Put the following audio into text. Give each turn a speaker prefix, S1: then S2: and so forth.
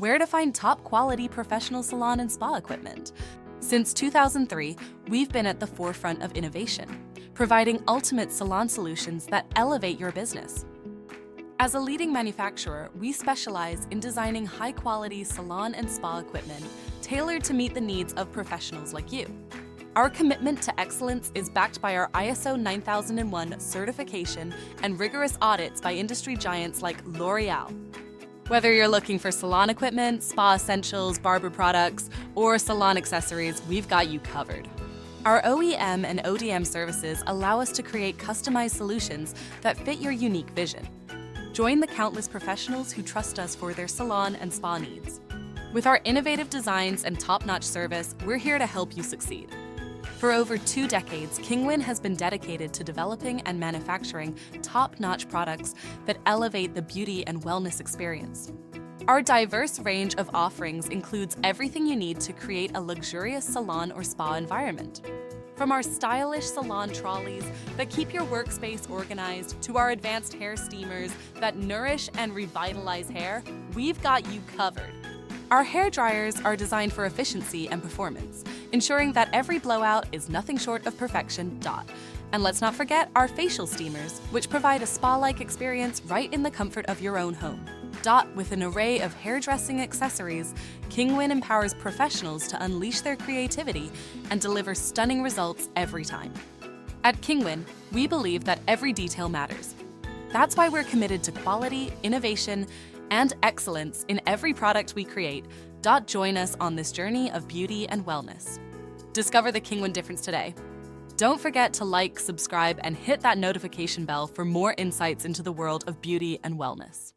S1: where to find top-quality professional salon and spa equipment. Since 2003, we've been at the forefront of innovation, providing ultimate salon solutions that elevate your business. As a leading manufacturer, we specialize in designing high-quality salon and spa equipment tailored to meet the needs of professionals like you. Our commitment to excellence is backed by our ISO 9001 certification and rigorous audits by industry giants like L'Oreal. Whether you're looking for salon equipment, spa essentials, barber products, or salon accessories, we've got you covered. Our OEM and ODM services allow us to create customized solutions that fit your unique vision. Join the countless professionals who trust us for their salon and spa needs. With our innovative designs and top-notch service, we're here to help you succeed. For over 2 decades, Kingwin has been dedicated to developing and manufacturing top-notch products that elevate the beauty and wellness experience. Our diverse range of offerings includes everything you need to create a luxurious salon or spa environment. From our stylish salon trolleys that keep your workspace organized to our advanced hair steamers that nourish and revitalize hair, we've got you covered. Our hair dryers are designed for efficiency and performance, ensuring that every blowout is nothing short of perfection. And let's not forget our facial steamers, which provide a spa-like experience right in the comfort of your own home. With an array of hairdressing accessories, Kingwin empowers professionals to unleash their creativity and deliver stunning results every time. At Kingwin, we believe that every detail matters. That's why we're committed to quality, innovation, and excellence in every product we create. Join us on this journey of beauty and wellness. Discover the Kingwin difference today. Don't forget to like, subscribe, and hit that notification bell for more insights into the world of beauty and wellness.